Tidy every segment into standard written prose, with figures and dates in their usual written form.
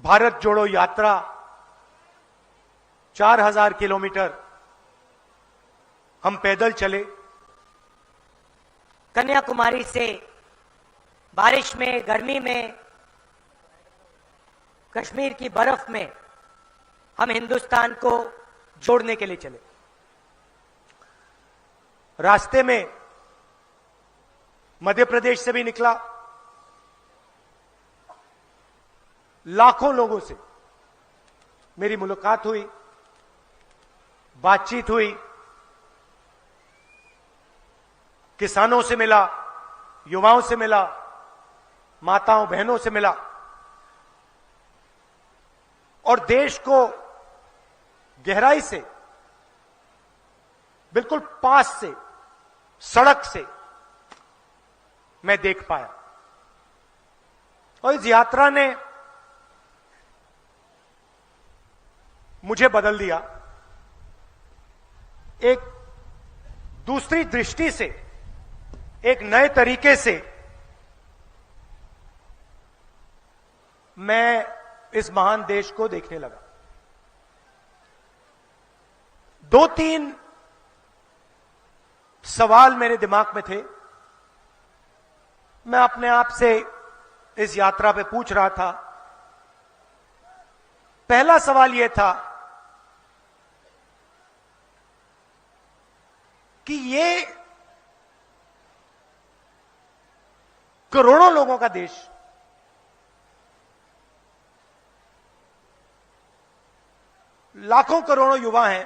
भारत जोड़ो यात्रा 4000 किलोमीटर हम पैदल चले। कन्याकुमारी से बारिश में, गर्मी में, कश्मीर की बर्फ में हम हिंदुस्तान को जोड़ने के लिए चले। रास्ते में मध्य प्रदेश से भी निकला। लाखों लोगों से मेरी मुलाकात हुई, बातचीत हुई, किसानों से मिला, युवाओं से मिला, माताओं बहनों से मिला और देश को गहराई से, बिल्कुल पास से, सड़क से मैं देख पाया। और इस यात्रा ने मुझे बदल दिया। एक दूसरी दृष्टि से, एक नए तरीके से मैं इस महान देश को देखने लगा। 2-3 सवाल मेरे दिमाग में थे। मैं अपने आप से इस यात्रा पे पूछ रहा था। पहला सवाल यह था कि ये करोड़ों लोगों का देश लाखों करोड़ों युवा हैं,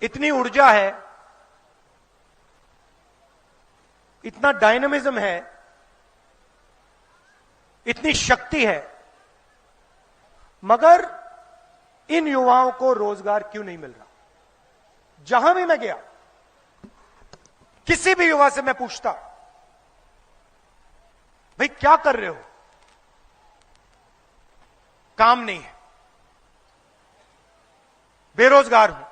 इतनी ऊर्जा है, इतना डायनामिज्म है, इतनी शक्ति है, मगर इन युवाओं को रोजगार क्यों नहीं मिल रहा? जहां भी मैं गया, किसी भी युवा से मैं पूछता, भाई क्या कर रहे हो? काम नहीं है, बेरोजगार हूं।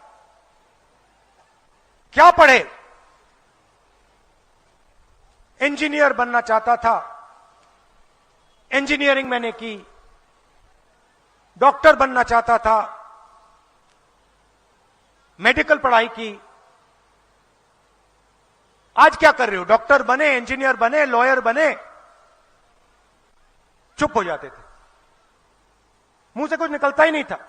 क्या पढ़े? इंजीनियर बनना चाहता था, इंजीनियरिंग मैंने की। डॉक्टर बनना चाहता था, मेडिकल पढ़ाई की। आज क्या कर रहे हो? डॉक्टर बने, इंजीनियर बने, लॉयर बने, चुप हो जाते थे, मुंह से कुछ निकलता ही नहीं था।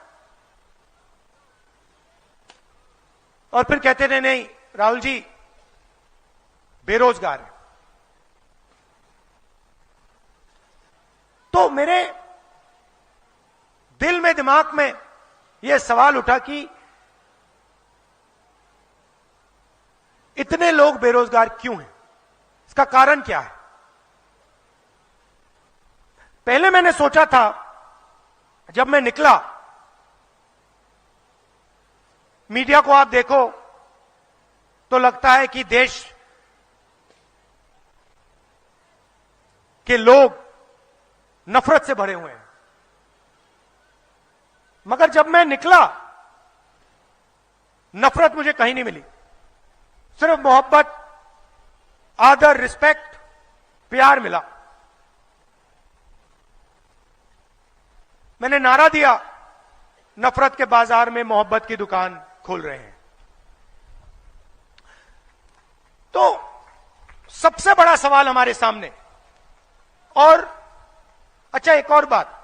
और फिर कहते थे नहीं राहुल जी बेरोजगार है। तो मेरे दिल में, दिमाग में यह सवाल उठा कि इतने लोग बेरोजगार क्यों हैं? इसका कारण क्या है? पहले मैंने सोचा था, जब मैं निकला, मीडिया को आप देखो तो लगता है कि देश के लोग नफरत से भरे हुए हैं, मगर जब मैं निकला नफरत मुझे कहीं नहीं मिली। सिर्फ मोहब्बत, आदर, रिस्पेक्ट, प्यार मिला। मैंने नारा दिया, नफरत के बाजार में मोहब्बत की दुकान खोल रहे हैं। तो सबसे बड़ा सवाल हमारे सामने। और अच्छा, एक और बात,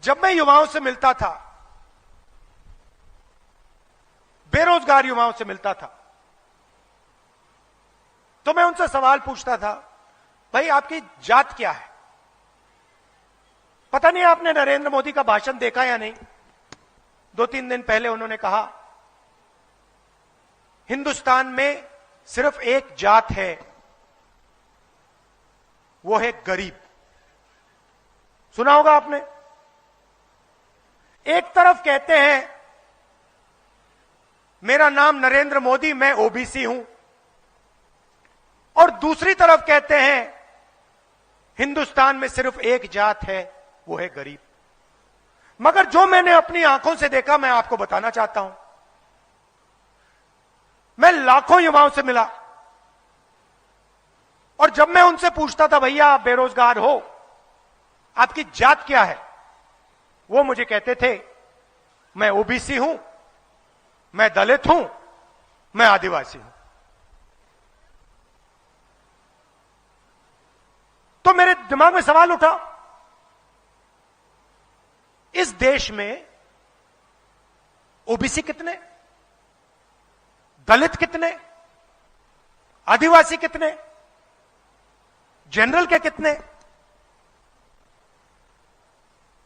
जब मैं युवाओं से मिलता था, बेरोजगार युवाओं से मिलता था, तो मैं उनसे सवाल पूछता था, भाई आपकी जात क्या है? पता नहीं आपने नरेंद्र मोदी का भाषण देखा या नहीं। 2-3 दिन पहले उन्होंने कहा, हिंदुस्तान में सिर्फ एक जात है, वो है गरीब। सुना होगा आपने। एक तरफ कहते हैं मेरा नाम नरेंद्र मोदी, मैं ओबीसी हूं, और दूसरी तरफ कहते हैं हिंदुस्तान में सिर्फ एक जात है, वो है गरीब। मगर जो मैंने अपनी आंखों से देखा, मैं आपको बताना चाहता हूं। मैं लाखों युवाओं से मिला, और जब मैं उनसे पूछता था भैया आप बेरोजगार हो, आपकी जात क्या है, वो मुझे कहते थे मैं ओबीसी हूं, मैं दलित हूं, मैं आदिवासी हूं। तो मेरे दिमाग में सवाल उठा, इस देश में ओबीसी कितने, दलित कितने, आदिवासी कितने, जनरल के कितने,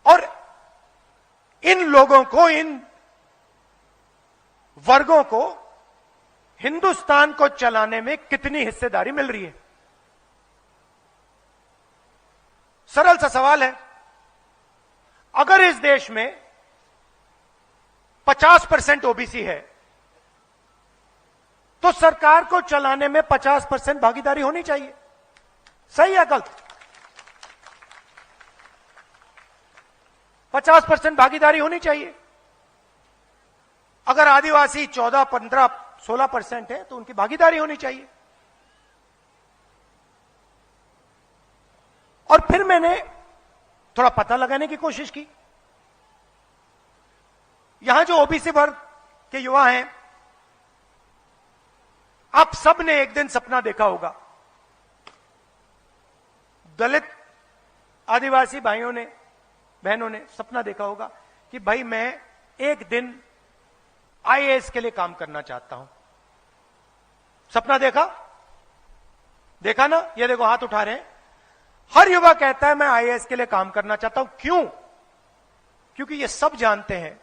और इन लोगों को, इन वर्गों को हिंदुस्तान को चलाने में कितनी हिस्सेदारी मिल रही है? सरल सा सवाल है। अगर इस देश में 50% ओबीसी है तो सरकार को चलाने में 50% भागीदारी होनी चाहिए। सही है गलत? 50% भागीदारी होनी चाहिए। अगर आदिवासी 14, 15, 16% है तो उनकी भागीदारी होनी चाहिए। और फिर मैंने थोड़ा पता लगाने की कोशिश की। यहां जो ओबीसी वर्ग के युवा हैं, आप सब ने एक दिन सपना देखा होगा, दलित आदिवासी भाइयों ने, बहनों ने सपना देखा होगा कि भाई मैं एक दिन आईएएस के लिए काम करना चाहता हूं। सपना देखा? देखा ना? ये देखो हाथ उठा रहे हैं। हर युवा कहता है मैं आईएएस के लिए काम करना चाहता हूं। क्यों? क्योंकि ये सब जानते हैं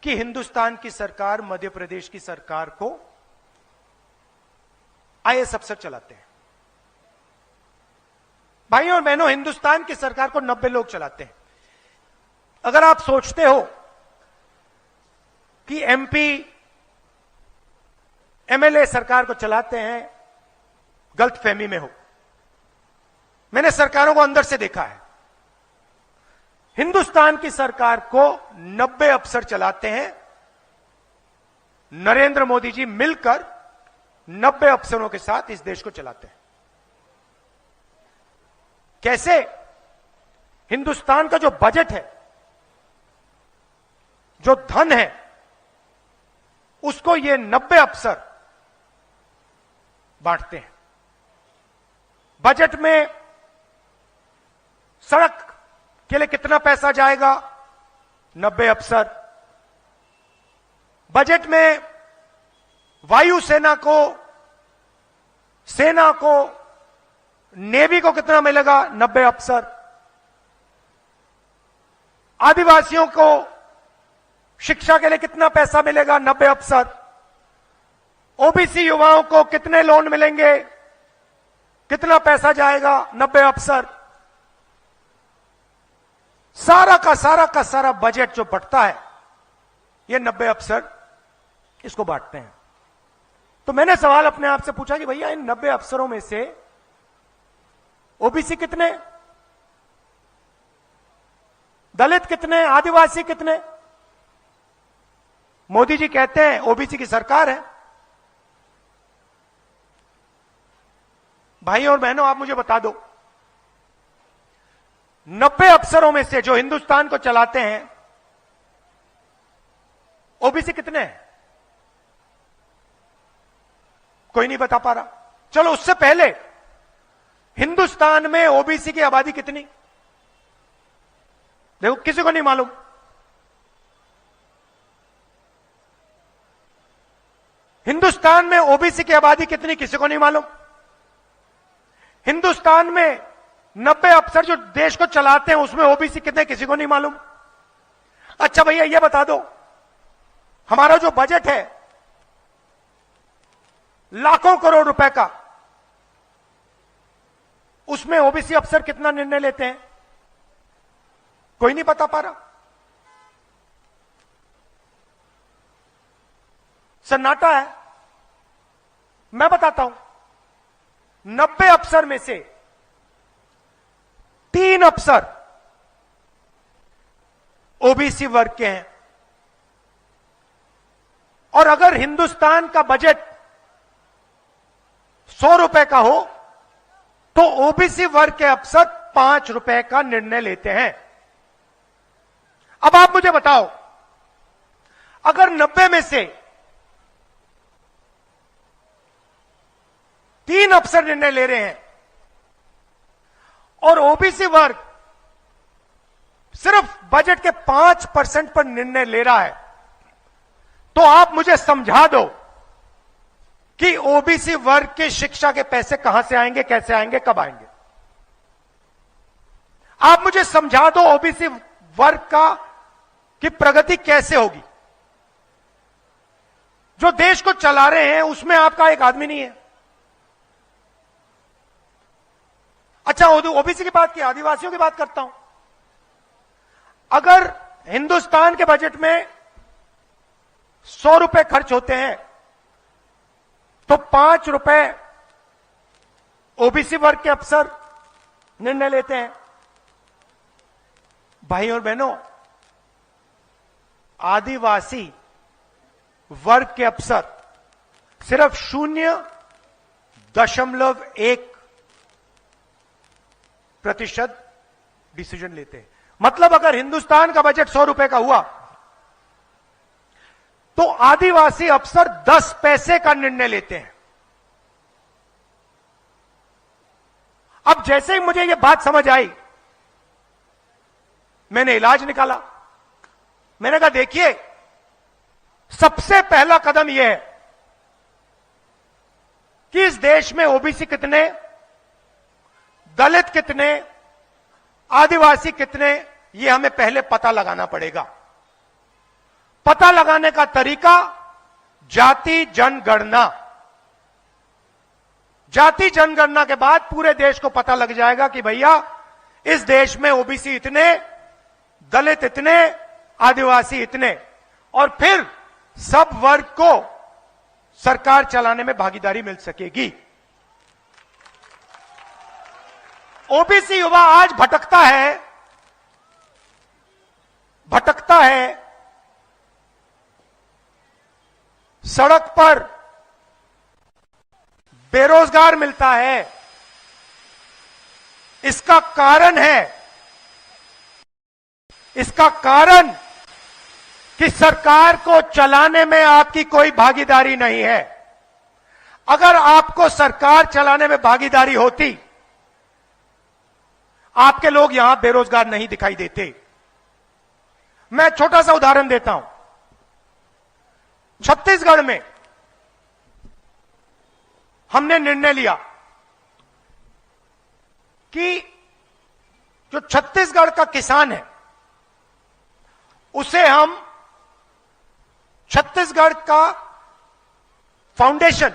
कि हिंदुस्तान की सरकार, मध्य प्रदेश की सरकार को आईएएस अफसर चलाते हैं। भाइयों और बहनों, हिंदुस्तान की सरकार को 90 लोग चलाते हैं। अगर आप सोचते हो कि एमपी, एमएलए सरकार को चलाते हैं, गलतफहमी में हो। मैंने सरकारों को अंदर से देखा है। हिंदुस्तान की सरकार को 90 अफसर चलाते हैं। नरेंद्र मोदी जी मिलकर 90 अफसरों के साथ इस देश को चलाते हैं। कैसे? हिंदुस्तान का जो बजट है, जो धन है, उसको ये 90 अफसर बांटते हैं। बजट में सड़क के लिए कितना पैसा जाएगा? 90 अफसर। बजट में वायुसेना को, सेना को, नेवी को कितना मिलेगा? 90 अफसर। आदिवासियों को शिक्षा के लिए कितना पैसा मिलेगा? 90 अफसर। ओबीसी युवाओं को कितने लोन मिलेंगे? कितना पैसा जाएगा? 90 अफसर। सारा का सारा बजट जो बढ़ता है, ये 90 अफसर इसको बांटते हैं। तो मैंने सवाल अपने आप से पूछा कि भैया इन 90 अफसरों में से ओबीसी कितने, दलित कितने, आदिवासी कितने? मोदी जी कहते हैं ओबीसी की सरकार है। भाई और बहनों, आप मुझे बता दो, 90 अफसरों में से जो हिंदुस्तान को चलाते हैं, ओबीसी कितने हैं? कोई नहीं बता पा रहा। चलो उससे पहले हिंदुस्तान में ओबीसी की आबादी कितनी? देखो, किसी को नहीं मालूम। हिंदुस्तान में ओबीसी की आबादी कितनी, किसी को नहीं मालूम। हिंदुस्तान में 90 अफसर जो देश को चलाते हैं, उसमें ओबीसी कितने, किसी को नहीं मालूम। अच्छा भैया ये बता दो, हमारा जो बजट है लाखों करोड़ रुपए का, उसमें ओबीसी अफसर कितना निर्णय लेते हैं? कोई नहीं बता पा रहा। सन्नाटा है। मैं बताता हूं, 90 अफसर में से 3 अफसर ओबीसी वर्ग के हैं। और अगर हिंदुस्तान का बजट 100 रुपए का हो तो ओबीसी वर्ग के अफसर 5 रुपए का निर्णय लेते हैं। अब आप मुझे बताओ, अगर 90 में से 3 अफसर निर्णय ले रहे हैं और ओबीसी वर्ग सिर्फ बजट के 5% पर निर्णय ले रहा है, तो आप मुझे समझा दो कि ओबीसी वर्ग की शिक्षा के पैसे कहां से आएंगे, कैसे आएंगे, कब आएंगे। आप मुझे समझा दो ओबीसी वर्ग की प्रगति कैसे होगी। जो देश को चला रहे हैं उसमें आपका एक आदमी नहीं है। अच्छा, ओबीसी की बात की, आदिवासियों की बात करता हूं। अगर हिंदुस्तान के बजट में 100 रुपए खर्च होते हैं तो 5 रुपए ओबीसी वर्ग के अफसर निर्णय लेते हैं। भाई और बहनों, आदिवासी वर्ग के अफसर सिर्फ 0.1% डिसीजन लेते हैं। मतलब अगर हिंदुस्तान का बजट 100 रुपए का हुआ तो आदिवासी अफसर 10 पैसे का निर्णय लेते हैं। अब जैसे ही मुझे यह बात समझ आई, मैंने इलाज निकाला। मैंने कहा देखिए, सबसे पहला कदम यह है कि इस देश में ओबीसी कितने, दलित कितने, आदिवासी कितने, यह हमें पहले पता लगाना पड़ेगा। पता लगाने का तरीका जाति जनगणना। जाति जनगणना के बाद पूरे देश को पता लग जाएगा कि भैया इस देश में ओबीसी इतने, दलित इतने, आदिवासी इतने, और फिर सब वर्ग को सरकार चलाने में भागीदारी मिल सकेगी। ओबीसी युवा आज भटकता है सड़क पर, बेरोजगार मिलता है। इसका कारण कि सरकार को चलाने में आपकी कोई भागीदारी नहीं है। अगर आपको सरकार चलाने में भागीदारी होती, आपके लोग यहां बेरोजगार नहीं दिखाई देते। मैं छोटा सा उदाहरण देता हूं। छत्तीसगढ़ में हमने निर्णय लिया कि जो छत्तीसगढ़ का किसान है उसे हम छत्तीसगढ़ का फाउंडेशन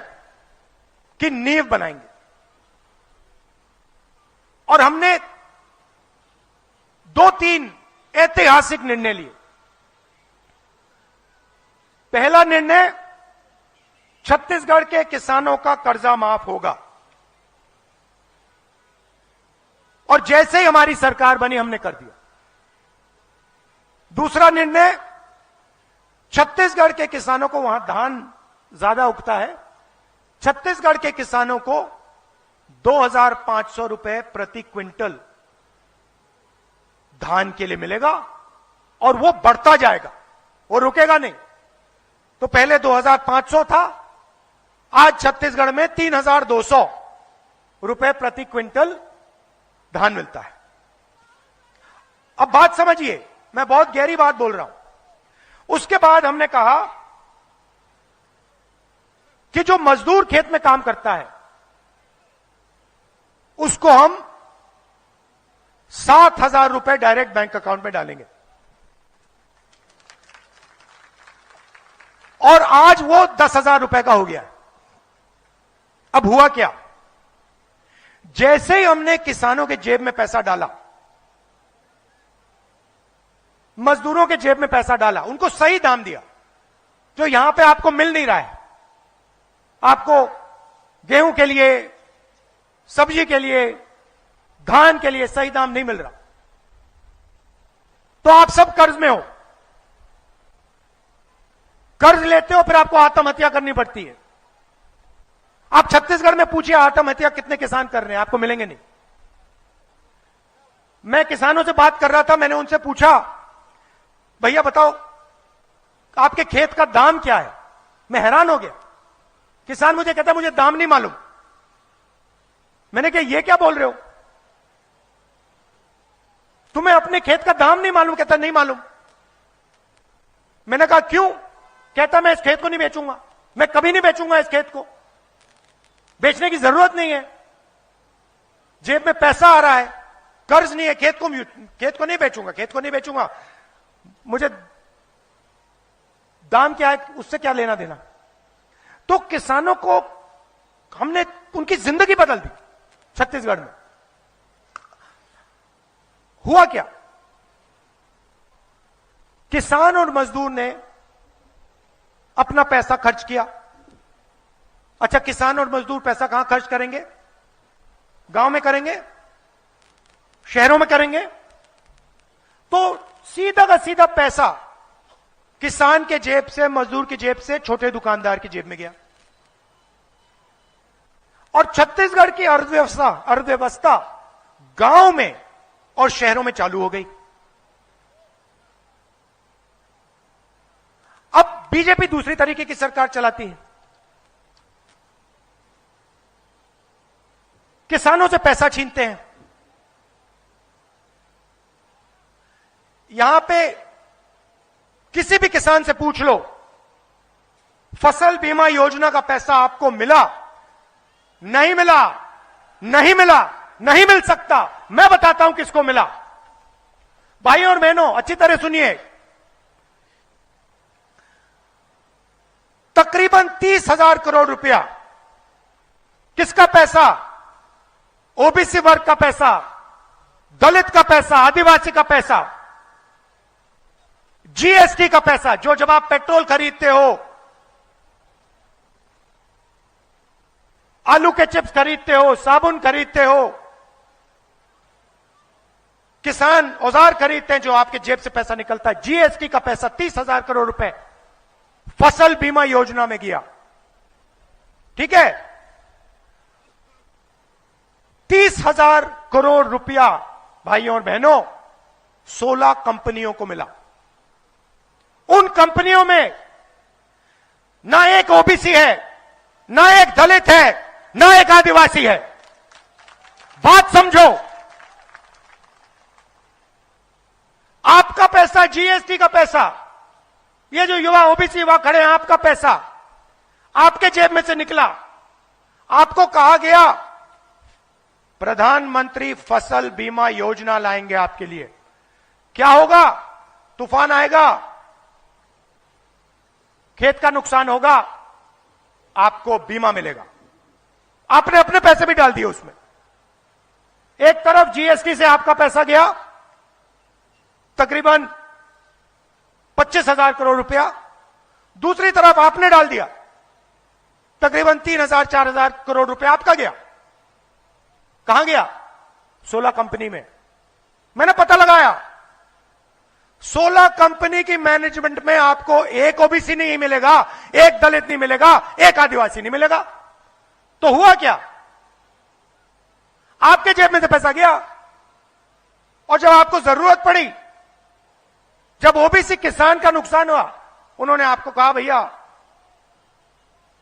की नींव बनाएंगे। और हमने 2-3 ऐतिहासिक निर्णय लिए। पहला निर्णय, छत्तीसगढ़ के किसानों का कर्जा माफ होगा। और जैसे ही हमारी सरकार बनी हमने कर दिया। दूसरा निर्णय, छत्तीसगढ़ के किसानों को, वहां धान ज्यादा उगता है, छत्तीसगढ़ के किसानों को 2,500 रुपए प्रति क्विंटल धान के लिए मिलेगा और वो बढ़ता जाएगा, वो रुकेगा नहीं। तो पहले 2,500 था, आज छत्तीसगढ़ में 3,200 रुपए प्रति क्विंटल धान मिलता है। अब बात समझिए, मैं बहुत गहरी बात बोल रहा हूं। उसके बाद हमने कहा कि जो मजदूर खेत में काम करता है उसको हम 7,000 रुपए डायरेक्ट बैंक अकाउंट में डालेंगे। और आज वो 10,000 रुपए का हो गया। अब हुआ क्या, जैसे ही हमने किसानों के जेब में पैसा डाला, मजदूरों के जेब में पैसा डाला, उनको सही दाम दिया, जो यहां पे आपको मिल नहीं रहा है। आपको गेहूं के लिए, सब्जी के लिए, धान के लिए सही दाम नहीं मिल रहा, तो आप सब कर्ज में हो, कर्ज लेते हो, फिर आपको आत्महत्या करनी पड़ती है। आप छत्तीसगढ़ में पूछिए आत्महत्या कितने किसान कर रहे हैं, आपको मिलेंगे नहीं। मैं किसानों से बात कर रहा था, मैंने उनसे पूछा भैया बताओ आपके खेत का दाम क्या है। मैं हैरान हो गया। किसान मुझे कहता मुझे दाम नहीं मालूम। मैंने कहा ये क्या बोल रहे हो, तुम्हें अपने खेत का दाम नहीं मालूम। कहता नहीं मालूम। मैंने कहा क्यों। कहता मैं इस खेत को नहीं बेचूंगा, मैं कभी नहीं बेचूंगा इस खेत को, बेचने की जरूरत नहीं है, जेब में पैसा आ रहा है, कर्ज नहीं है, खेत को नहीं बेचूंगा, खेत को नहीं बेचूंगा, मुझे दाम क्या है उससे क्या लेना देना। तो किसानों को हमने उनकी जिंदगी बदल दी। छत्तीसगढ़ में हुआ क्या, किसान और मजदूर ने अपना पैसा खर्च किया। अच्छा, किसान और मजदूर पैसा कहां खर्च करेंगे, गांव में करेंगे, शहरों में करेंगे। तो सीधा का सीधा पैसा किसान के जेब से, मजदूर की जेब से, छोटे दुकानदार की जेब में गया। और छत्तीसगढ़ की अर्थव्यवस्था गांव में और शहरों में चालू हो गई। अब बीजेपी दूसरी तरीके की सरकार चलाती है, किसानों से पैसा छीनते हैं। यहां पे किसी भी किसान से पूछ लो, फसल बीमा योजना का पैसा आपको मिला, नहीं मिला, नहीं मिला, नहीं मिल सकता। मैं बताता हूं किसको मिला। भाइयों और बहनों अच्छी तरह सुनिए, तकरीबन 30,000 करोड़ रुपया किसका पैसा, ओबीसी वर्ग का पैसा, दलित का पैसा, आदिवासी का पैसा, जीएसटी का पैसा, जो जब आप पेट्रोल खरीदते हो, आलू के चिप्स खरीदते हो, साबुन खरीदते हो, किसान औजार खरीदते हैं, जो आपके जेब से पैसा निकलता है, जीएसटी का पैसा 30,000 करोड़ रुपए फसल बीमा योजना में गया। ठीक है, 30,000 करोड़ रुपया भाइयों और बहनों 16 कंपनियों को मिला। उन कंपनियों में ना एक ओबीसी है, ना एक दलित है, ना एक आदिवासी है। बात समझो, आपका पैसा, जीएसटी का पैसा, ये जो युवा ओबीसी युवा खड़े हैं, आपका पैसा आपके जेब में से निकला। आपको कहा गया प्रधानमंत्री फसल बीमा योजना लाएंगे आपके लिए। क्या होगा, तूफान आएगा, खेत का नुकसान होगा, आपको बीमा मिलेगा। आपने अपने पैसे भी डाल दिए उसमें। एक तरफ जीएसटी से आपका पैसा गया तकरीबन 25,000 करोड़ रुपया, दूसरी तरफ आपने डाल दिया तकरीबन 3,000-4,000 करोड़ रुपया आपका गया। कहां गया, 16 कंपनी में। मैंने पता लगाया, 16 कंपनी की मैनेजमेंट में आपको एक ओबीसी नहीं मिलेगा, एक दलित नहीं मिलेगा, एक आदिवासी नहीं मिलेगा। तो हुआ क्या, आपके जेब में से पैसा गया, और जब आपको जरूरत पड़ी, जब ओबीसी किसान का नुकसान हुआ, उन्होंने आपको कहा भैया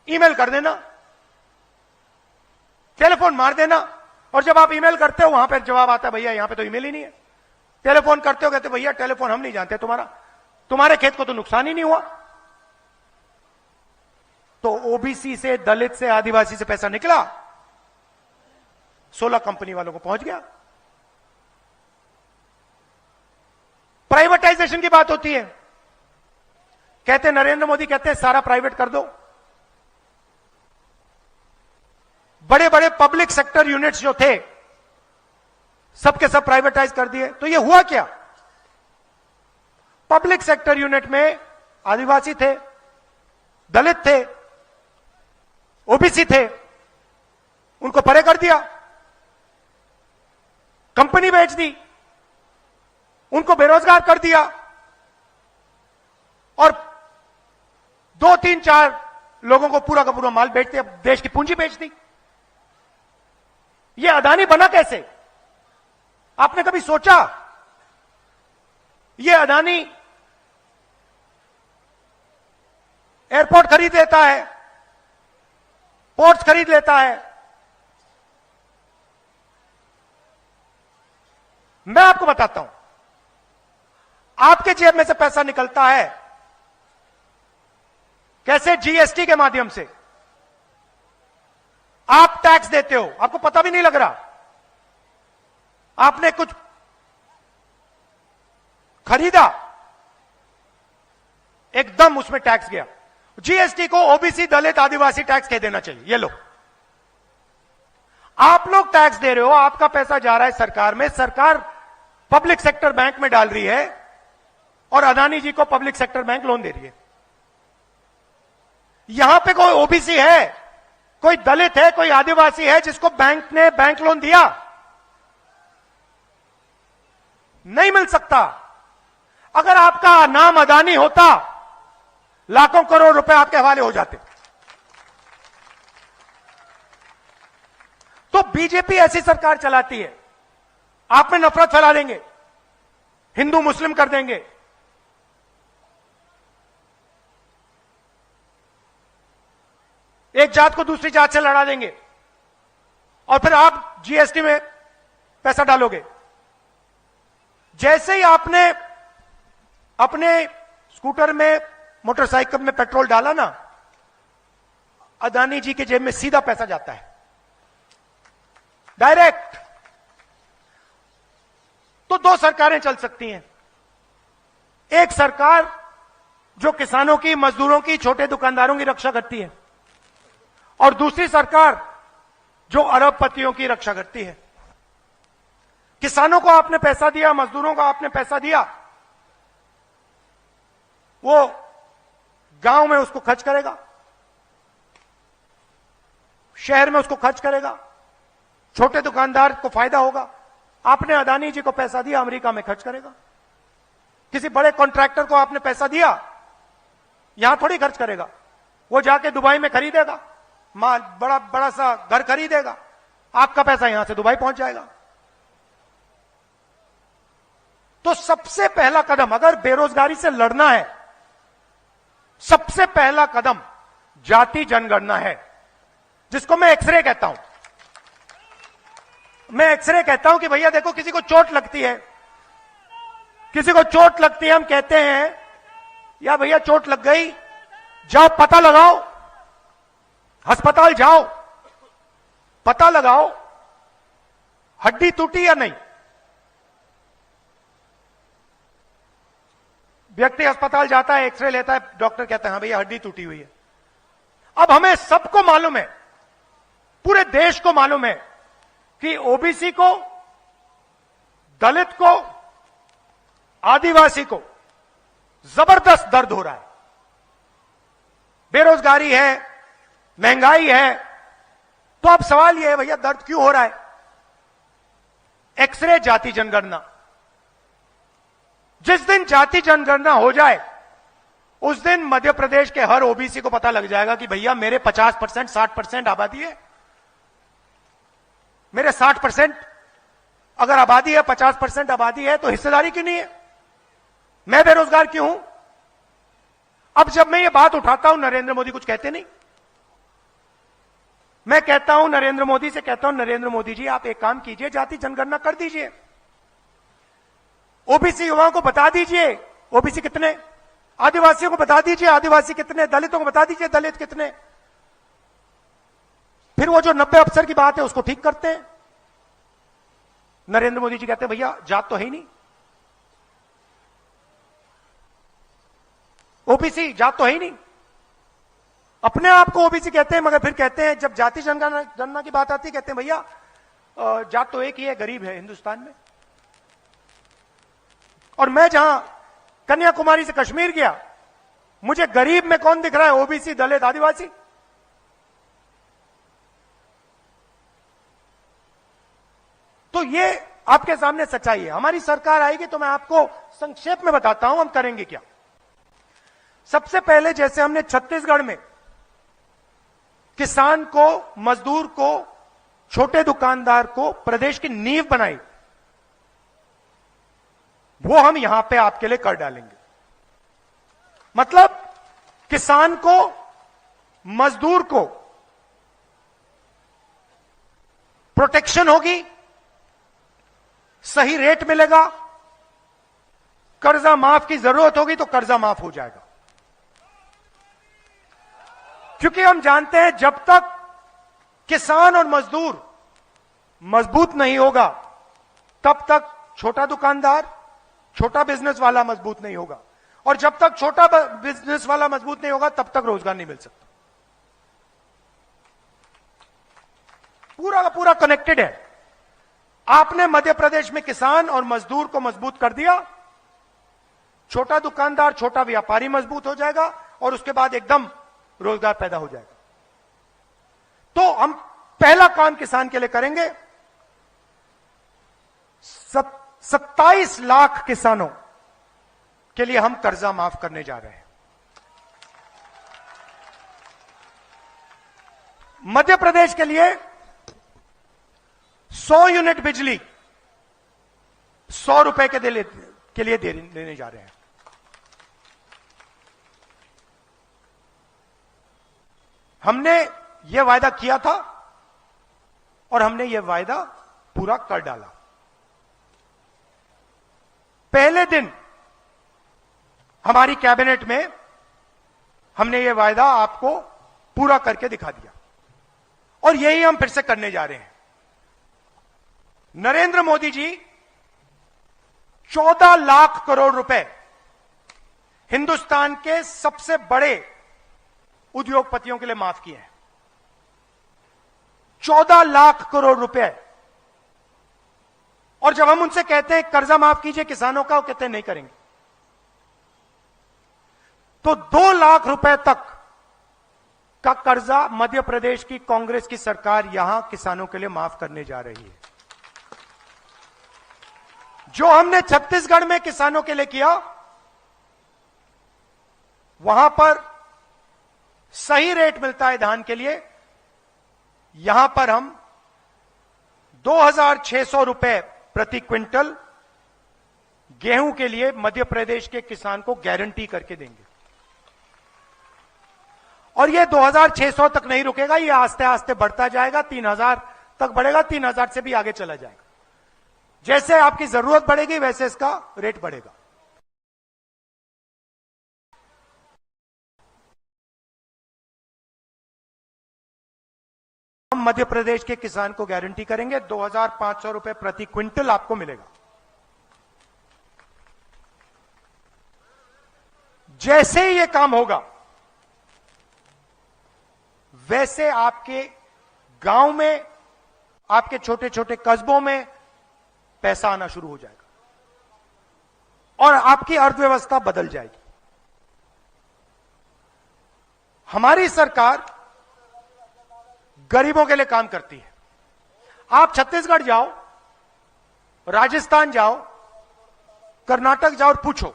ईमेल कर देना, टेलीफोन मार देना। और जब आप ईमेल करते हो, वहां पर जवाब आता है भैया यहां पे तो ईमेल ही नहीं है। टेलीफोन करते हो, कहते भैया टेलीफोन हम नहीं जानते, तुम्हारे खेत को तो नुकसान ही नहीं हुआ। तो ओबीसी से, दलित से, आदिवासी से पैसा निकला, 16 कंपनी वालों को पहुंच गया। प्राइवेटाइजेशन की बात होती है, कहते नरेंद्र मोदी कहते हैं सारा प्राइवेट कर दो। बड़े बड़े पब्लिक सेक्टर यूनिट्स जो थे सबके सब प्राइवेटाइज कर दिए। तो ये हुआ क्या, पब्लिक सेक्टर यूनिट में आदिवासी थे, दलित थे, ओबीसी थे, उनको परे कर दिया, कंपनी बेच दी, उनको बेरोजगार कर दिया, और 2, 3, 4 लोगों को पूरा का पूरा माल बेचते, देश की पूंजी बेच दी। ये अदानी बना कैसे? आपने कभी सोचा? ये अदानी एयरपोर्ट खरीद लेता है, पोर्ट्स खरीद लेता है। मैं आपको बताता हूं, आपके जेब में से पैसा निकलता है कैसे? जीएसटी के माध्यम से। आप टैक्स देते हो, आपको पता भी नहीं लग रहा। आपने कुछ खरीदा, एकदम उसमें टैक्स गया। जीएसटी को ओबीसी, दलित, आदिवासी टैक्स कह देना चाहिए। ये लो, आप लोग टैक्स दे रहे हो, आपका पैसा जा रहा है सरकार में, सरकार पब्लिक सेक्टर बैंक में डाल रही है और अदानी जी को पब्लिक सेक्टर बैंक लोन दे रही है। यहां पे कोई ओबीसी है, कोई दलित है, कोई आदिवासी है जिसको बैंक ने बैंक लोन दिया? नहीं मिल सकता। अगर आपका नाम अदानी होता, लाखों करोड़ रुपए आपके हवाले हो जाते। तो बीजेपी ऐसी सरकार चलाती है, आप में नफरत फैला देंगे, हिंदू मुस्लिम कर देंगे। एक जात को दूसरी जात से लड़ा देंगे और फिर आप जीएसटी में पैसा डालोगे। जैसे ही आपने अपने स्कूटर में, मोटरसाइकिल में पेट्रोल डाला ना, अदानी जी के जेब में सीधा पैसा जाता है, डायरेक्ट। तो दो सरकारें चल सकती हैं। एक सरकार जो किसानों की, मजदूरों की, छोटे दुकानदारों की रक्षा करती है, और दूसरी सरकार जो अरबपतियों की रक्षा करती है। किसानों को आपने पैसा दिया, मजदूरों को आपने पैसा दिया, वो गांव में उसको खर्च करेगा, शहर में उसको खर्च करेगा, छोटे दुकानदार को फायदा होगा। आपने अदानी जी को पैसा दिया, अमेरिका में खर्च करेगा। किसी बड़े कॉन्ट्रैक्टर को आपने पैसा दिया, यहां थोड़ी खर्च करेगा, वो जाके दुबई में खरीदेगा, माल बड़ा बड़ा सा घर खरीदेगा, आपका पैसा यहां से दुबई पहुंच जाएगा। तो सबसे पहला कदम, अगर बेरोजगारी से लड़ना है, सबसे पहला कदम जाति जनगणना है, जिसको मैं एक्सरे कहता हूं। मैं एक्सरे कहता हूं कि भैया देखो, किसी को चोट लगती है, किसी को चोट लगती है, हम कहते हैं या भैया चोट लग गई, जाओ पता लगाओ, अस्पताल जाओ, पता लगाओ हड्डी टूटी या नहीं। व्यक्ति अस्पताल जाता है, एक्सरे लेता है, डॉक्टर कहता है हाँ भैया हड्डी टूटी हुई है। अब हमें सबको मालूम है, पूरे देश को मालूम है कि ओबीसी को, दलित को, आदिवासी को जबरदस्त दर्द हो रहा है। बेरोजगारी है, महंगाई है। तो अब सवाल यह है भैया दर्द क्यों हो रहा है? एक्सरे जाति जनगणना। जिस दिन जाति जनगणना हो जाए, उस दिन मध्य प्रदेश के हर ओबीसी को पता लग जाएगा कि भैया मेरे 50%, 60% आबादी है, मेरे 60% अगर आबादी है, 50% आबादी है, तो हिस्सेदारी क्यों नहीं है? मैं बेरोजगार क्यों हूं? अब जब मैं ये बात उठाता हूं, नरेंद्र मोदी कुछ कहते नहीं। मैं कहता हूं नरेंद्र मोदी से, कहता हूं नरेंद्र मोदी जी आप एक काम कीजिए, जाति जनगणना कर दीजिए, ओबीसी युवाओं को बता दीजिए ओबीसी कितने, आदिवासियों को बता दीजिए आदिवासी कितने, दलितों को बता दीजिए दलित कितने। फिर वो जो 90% की बात है उसको ठीक करते हैं। नरेंद्र मोदी जी कहते हैं भैया जात तो है ही नहीं, ओबीसी जात तो है ही नहीं। अपने आप को ओबीसी कहते हैं, मगर फिर कहते हैं जब जाति जनगणना की बात आती है कहते हैं भैया जात तो एक ही है, गरीब है हिंदुस्तान में। और मैं जहां कन्याकुमारी से कश्मीर गया, मुझे गरीब में कौन दिख रहा है? ओबीसी, दलित, आदिवासी। तो ये आपके सामने सच्चाई है। हमारी सरकार आएगी तो मैं आपको संक्षेप में बताता हूं हम करेंगे क्या। सबसे पहले जैसे हमने छत्तीसगढ़ में किसान को, मजदूर को, छोटे दुकानदार को प्रदेश की नींव बनाई, वो हम यहां पे आपके लिए कर डालेंगे। मतलब किसान को, मजदूर को प्रोटेक्शन होगी, सही रेट मिलेगा, कर्जा माफ की जरूरत होगी तो कर्जा माफ हो जाएगा। क्योंकि हम जानते हैं जब तक किसान और मजदूर मजबूत नहीं होगा तब तक छोटा दुकानदार, छोटा बिजनेस वाला मजबूत नहीं होगा, और जब तक छोटा बिजनेस वाला मजबूत नहीं होगा तब तक रोजगार नहीं मिल सकता। पूरा का पूरा कनेक्टेड है। आपने मध्य प्रदेश में किसान और मजदूर को मजबूत कर दिया, छोटा दुकानदार, छोटा व्यापारी मजबूत हो जाएगा, और उसके बाद एकदम रोजगार पैदा हो जाएगा। तो हम पहला काम किसान के लिए करेंगे, 27 लाख किसानों के लिए हम कर्जा माफ करने जा रहे हैं। मध्य प्रदेश के लिए 100 यूनिट बिजली 100 रुपए के लिए देने जा रहे हैं। हमने यह वायदा किया था और हमने यह वायदा पूरा कर डाला। पहले दिन हमारी कैबिनेट में हमने यह वायदा आपको पूरा करके दिखा दिया, और यही हम फिर से करने जा रहे हैं। नरेंद्र मोदी जी 14 लाख करोड़ रुपए हिंदुस्तान के सबसे बड़े उद्योगपतियों के लिए माफ किए हैं। 14 लाख करोड़ रुपए। और जब हम उनसे कहते हैं कर्जा माफ कीजिए किसानों का, वो कहते हैं नहीं करेंगे। तो 2 लाख रुपए तक का कर्जा मध्य प्रदेश की कांग्रेस की सरकार यहां किसानों के लिए माफ करने जा रही है। जो हमने छत्तीसगढ़ में किसानों के लिए किया, वहां पर सही रेट मिलता है धान के लिए, यहां पर हम 2600 रुपए प्रति क्विंटल गेहूं के लिए मध्य प्रदेश के किसान को गारंटी करके देंगे। और यह 2600 तक नहीं रुकेगा, यह आस्ते आस्ते बढ़ता जाएगा, 3000 तक बढ़ेगा, 3000 से भी आगे चला जाएगा। जैसे आपकी जरूरत बढ़ेगी वैसे इसका रेट बढ़ेगा। हम मध्य प्रदेश के किसान को गारंटी करेंगे 2500 रुपए प्रति क्विंटल आपको मिलेगा। जैसे ही यह काम होगा वैसे आपके गांव में, आपके छोटे छोटे कस्बों में पैसा आना शुरू हो जाएगा और आपकी अर्थव्यवस्था बदल जाएगी। हमारी सरकार गरीबों के लिए काम करती है। आप छत्तीसगढ़ जाओ, राजस्थान जाओ, कर्नाटक जाओ और पूछो,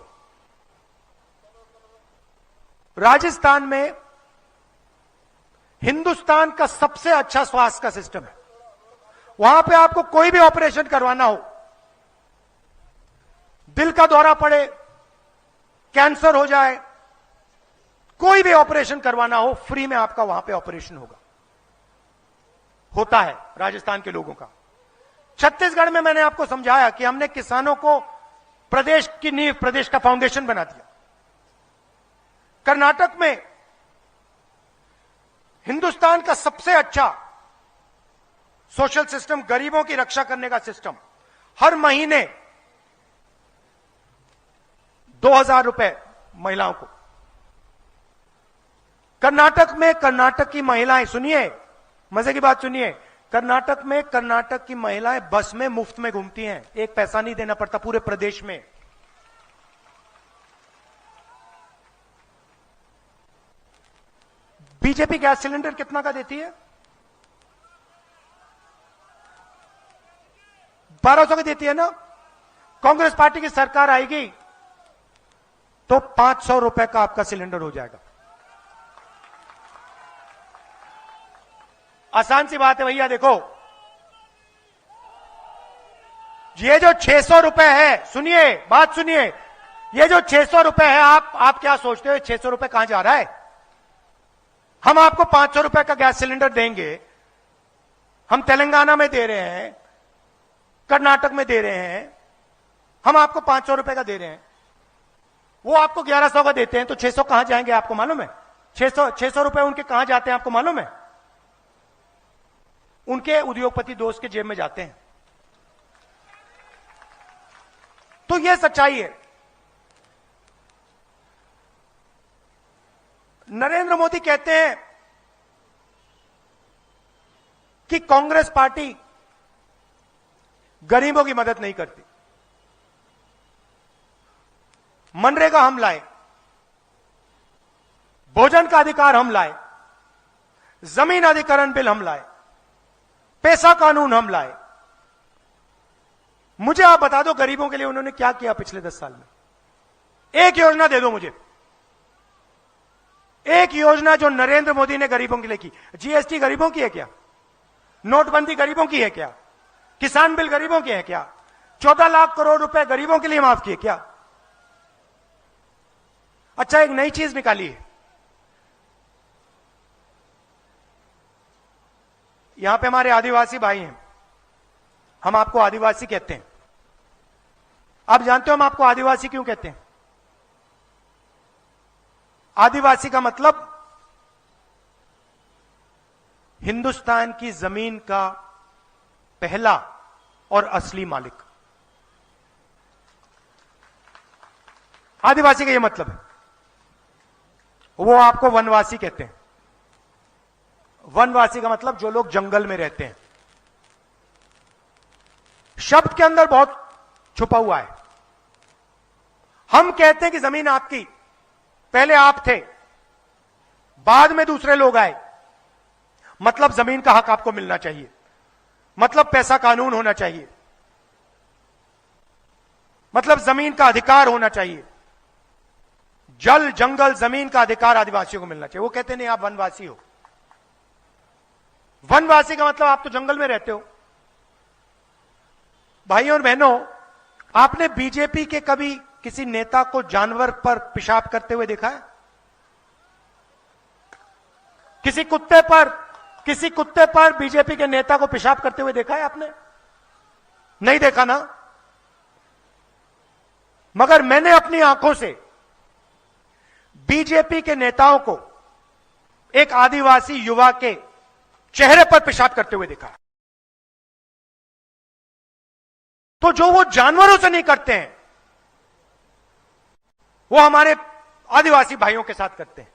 राजस्थान में हिंदुस्तान का सबसे अच्छा स्वास्थ्य का सिस्टम है। वहां पे आपको कोई भी ऑपरेशन करवाना हो, दिल का दौरा पड़े, कैंसर हो जाए, कोई भी ऑपरेशन करवाना हो, फ्री में आपका वहां पे ऑपरेशन होता है राजस्थान के लोगों का। छत्तीसगढ़ में मैंने आपको समझाया कि हमने किसानों को प्रदेश की नींव, प्रदेश का फाउंडेशन बना दिया। कर्नाटक में हिंदुस्तान का सबसे अच्छा सोशल सिस्टम, गरीबों की रक्षा करने का सिस्टम, हर महीने 2000 रुपए महिलाओं को। कर्नाटक में कर्नाटक की महिलाएं, सुनिए मजे की बात सुनिए, कर्नाटक में कर्नाटक की महिलाएं बस में मुफ्त में घूमती हैं, एक पैसा नहीं देना पड़ता पूरे प्रदेश में। बीजेपी गैस सिलेंडर कितना का देती है? 1200 की देती है ना। कांग्रेस पार्टी की सरकार आएगी तो 500 रुपए का आपका सिलेंडर हो जाएगा। आसान सी बात है भैया, देखो ये जो 600 रुपए है, सुनिए बात सुनिए, ये जो 600 रुपए है, आप क्या सोचते हो 600 रुपए कहां जा रहा है? हम आपको 500 रुपए का गैस सिलेंडर देंगे, हम तेलंगाना में दे रहे हैं, कर्नाटक में दे रहे हैं, हम आपको 500 रुपए का दे रहे हैं, वो आपको 1100 का देते हैं, तो 600 कहां जाएंगे आपको मालूम है? 600 रुपए उनके कहां जाते हैं आपको मालूम है? उनके उद्योगपति दोस्त के जेब में जाते हैं। तो यह सच्चाई है। नरेंद्र मोदी कहते हैं कि कांग्रेस पार्टी गरीबों की मदद नहीं करती। मनरेगा हम लाए, भोजन का अधिकार हम लाए, जमीन अधिकरण बिल हम लाए, पैसा कानून हम लाए। मुझे आप बता दो गरीबों के लिए उन्होंने क्या किया पिछले 10 साल में? एक योजना दे दो मुझे, एक योजना जो नरेंद्र मोदी ने गरीबों के लिए की। जीएसटी गरीबों की है क्या? नोटबंदी गरीबों की है क्या? किसान बिल गरीबों की है क्या? 14 लाख करोड़ रुपए गरीबों के लिए माफ किए क्या? अच्छा, एक नई चीज निकाली है, यहां पे हमारे आदिवासी भाई हैं, हम आपको आदिवासी कहते हैं। आप जानते हो हम आपको आदिवासी क्यों कहते हैं? आदिवासी का मतलब हिंदुस्तान की जमीन का पहला और असली मालिक। आदिवासी का यह मतलब है। वो आपको वनवासी कहते हैं। वनवासी का मतलब जो लोग जंगल में रहते हैं। शब्द के अंदर बहुत छुपा हुआ है। हम कहते हैं कि जमीन आपकी, पहले आप थे, बाद में दूसरे लोग आए, मतलब जमीन का हक आपको मिलना चाहिए, मतलब पैसा कानून होना चाहिए, मतलब जमीन का अधिकार होना चाहिए। जल जंगल जमीन का अधिकार आदिवासियों को मिलना चाहिए। वो कहते नहीं आप वनवासी हो। वनवासी का मतलब आप तो जंगल में रहते हो। भाइयों और बहनों, आपने बीजेपी के कभी किसी नेता को जानवर पर पेशाब करते हुए देखा है? किसी कुत्ते पर बीजेपी के नेता को पेशाब करते हुए देखा है आपने? नहीं देखा ना। मगर मैंने अपनी आंखों से बीजेपी के नेताओं को एक आदिवासी युवा के चेहरे पर पेशाब करते हुए देखा। तो जो वो जानवरों से नहीं करते हैं, वो हमारे आदिवासी भाइयों के साथ करते हैं।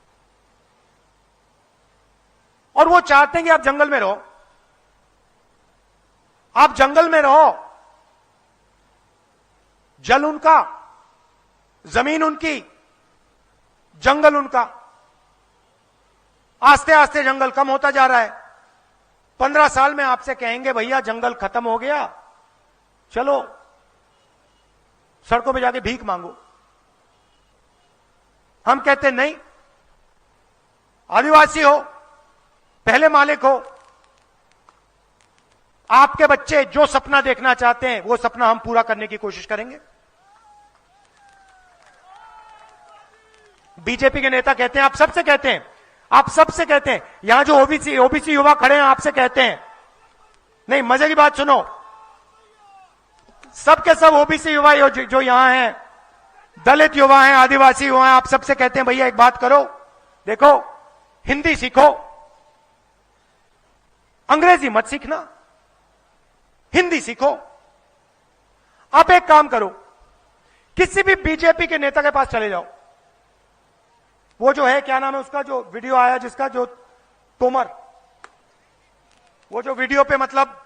और वो चाहते हैं कि आप जंगल में रहो, आप जंगल में रहो। जल उनका, जमीन उनकी, जंगल उनका। आस्ते आस्ते जंगल कम होता जा रहा है। 15 साल में आपसे कहेंगे भैया जंगल खत्म हो गया, चलो सड़कों पे जाके भीख मांगो। हम कहते नहीं, आदिवासी हो, पहले मालिक हो। आपके बच्चे जो सपना देखना चाहते हैं वो सपना हम पूरा करने की कोशिश करेंगे। बीजेपी के नेता कहते हैं, आप सबसे कहते हैं, आप सबसे कहते हैं, यहां जो ओबीसी युवा खड़े हैं आपसे कहते हैं, नहीं मजे की बात सुनो, सबके सब ओबीसी युवा जो यहां हैं, दलित युवा हैं, आदिवासी युवा हैं, आप सबसे कहते हैं भैया एक बात करो, देखो हिंदी सीखो, अंग्रेजी मत सीखना, हिंदी सीखो। आप एक काम करो, किसी भी बीजेपी के नेता के पास चले जाओ। वो जो है, क्या नाम है उसका, जो वीडियो आया जिसका, जो तोमर, वो जो वीडियो पे मतलब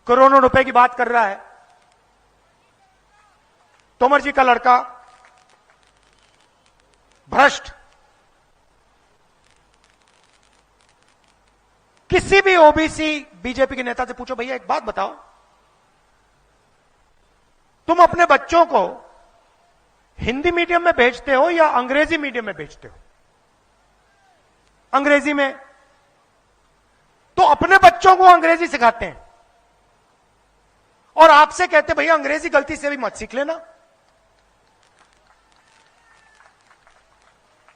करोड़ों रुपए की बात कर रहा है, तोमर जी का लड़का, भ्रष्ट। किसी भी ओबीसी बीजेपी के नेता से पूछो, भैया एक बात बताओ, तुम अपने बच्चों को हिंदी मीडियम में भेजते हो या अंग्रेजी मीडियम में भेजते हो? अंग्रेजी में तो अपने बच्चों को अंग्रेजी सिखाते हैं और आपसे कहते भैया अंग्रेजी गलती से भी मत सीख लेना।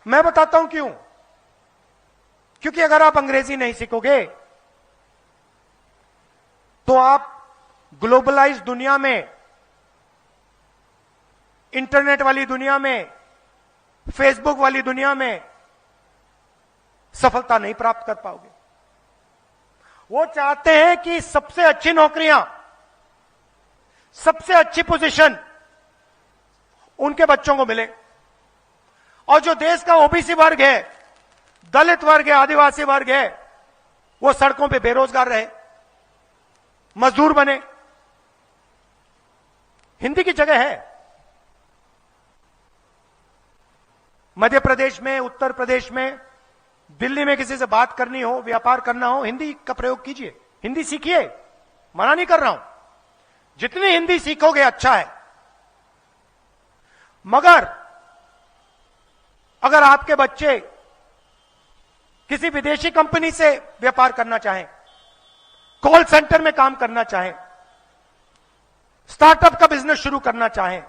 मैं बताता हूं क्यों। क्योंकि अगर आप अंग्रेजी नहीं सीखोगे तो आप ग्लोबलाइज दुनिया में, इंटरनेट वाली दुनिया में, फेसबुक वाली दुनिया में सफलता नहीं प्राप्त कर पाओगे। वो चाहते हैं कि सबसे अच्छी नौकरियां, सबसे अच्छी पोजीशन उनके बच्चों को मिले। और जो देश का ओबीसी वर्ग है, दलित वर्ग है, आदिवासी वर्ग है, वो सड़कों पे बेरोजगार रहे, मजदूर बने। हिंदी की जगह है। मध्य प्रदेश में, उत्तर प्रदेश में, दिल्ली में किसी से बात करनी हो, व्यापार करना हो, हिंदी का प्रयोग कीजिए, हिंदी सीखिए, मना नहीं कर रहा हूं। जितनी हिंदी सीखोगे अच्छा है। मगर अगर आपके बच्चे किसी विदेशी कंपनी से व्यापार करना चाहें, कॉल सेंटर में काम करना चाहें, स्टार्टअप का बिजनेस शुरू करना चाहें,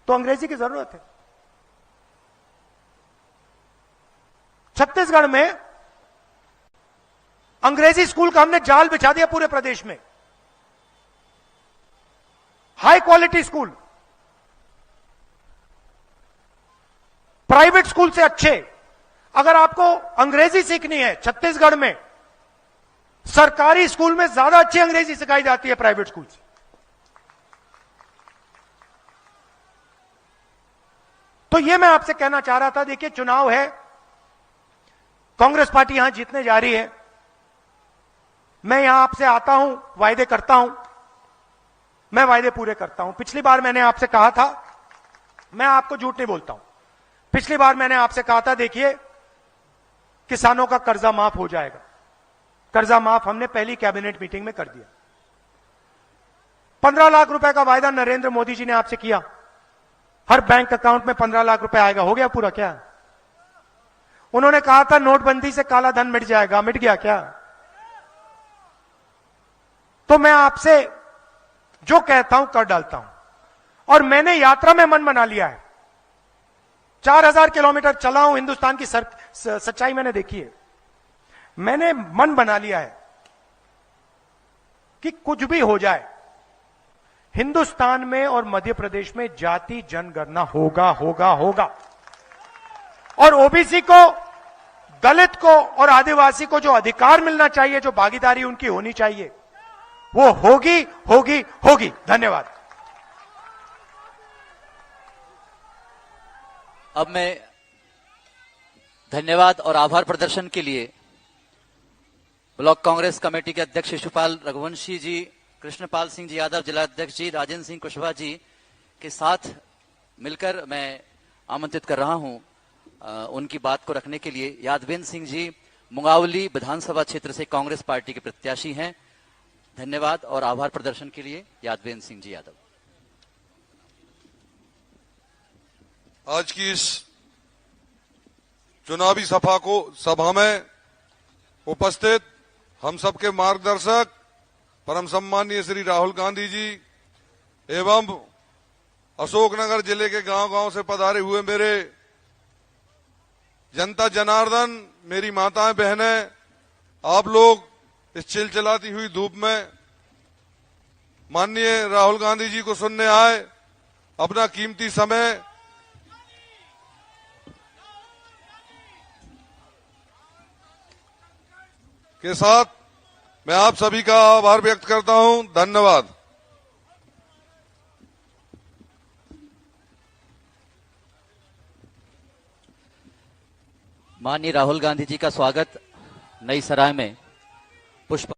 तो अंग्रेजी की जरूरत है। छत्तीसगढ़ में अंग्रेजी स्कूल का हमने जाल बिछा दिया पूरे प्रदेश में। High quality school, private school से अच्छे। अगर आपको अंग्रेजी सीखनी है छत्तीसगढ़ में, सरकारी स्कूल में ज्यादा अच्छी अंग्रेजी सिखाई जाती है प्राइवेट स्कूल से। तो यह मैं आपसे कहना चाह रहा था। देखिए, चुनाव है, कांग्रेस पार्टी यहां जीतने जा रही है। मैं यहां आपसे आता हूं, वायदे करता हूं, मैं वायदे पूरे करता हूं। पिछली बार मैंने आपसे कहा था, मैं आपको झूठ नहीं बोलता हूं, पिछली बार मैंने आपसे कहा था देखिए किसानों का कर्जा माफ हो जाएगा। कर्जा माफ हमने पहली कैबिनेट मीटिंग में कर दिया। 15 लाख रुपए का वायदा नरेंद्र मोदी जी ने आपसे किया, हर बैंक अकाउंट में 15 लाख रुपए आएगा। हो गया पूरा क्या? उन्होंने कहा था नोटबंदी से काला धन मिट जाएगा, मिट गया क्या? तो मैं आपसे जो कहता हूं कर डालता हूं। और मैंने यात्रा में मन बना लिया है। 4000 किलोमीटर चला हूं, हिंदुस्तान की सच्चाई मैंने देखी है। मैंने मन बना लिया है कि कुछ भी हो जाए, हिंदुस्तान में और मध्य प्रदेश में जाति जनगणना होगा, होगा, होगा। और ओबीसी को, दलित को और आदिवासी को जो अधिकार मिलना चाहिए, जो भागीदारी उनकी होनी चाहिए, वो होगी, होगी, होगी। धन्यवाद। अब मैं धन्यवाद और आभार प्रदर्शन के लिए ब्लॉक कांग्रेस कमेटी के अध्यक्ष शिशुपाल रघुवंशी जी, कृष्णपाल सिंह जी यादव, जिला अध्यक्ष जी राजेंद्र सिंह कुशवाहा जी के साथ मिलकर मैं आमंत्रित कर रहा हूं उनकी बात को रखने के लिए। यादवेंद्र सिंह जी मुंगावली विधानसभा क्षेत्र से कांग्रेस पार्टी के प्रत्याशी हैं। धन्यवाद और आभार प्रदर्शन के लिए यादवेंद्र सिंह जी यादव। आज की इस चुनावी सभा में उपस्थित हम सबके मार्गदर्शक परम सम्मानीय श्री राहुल गांधी जी एवं अशोकनगर जिले के गांव-गांव से पधारे हुए मेरे जनता जनार्दन, मेरी माताएं बहनें, आप लोग इस चिलचिलाती हुई धूप में माननीय राहुल गांधी जी को सुनने आए, अपना कीमती समय के साथ मैं आप सभी का आभार व्यक्त करता हूं। धन्यवाद। माननीय राहुल गांधी जी का स्वागत नई सराय में पुष्प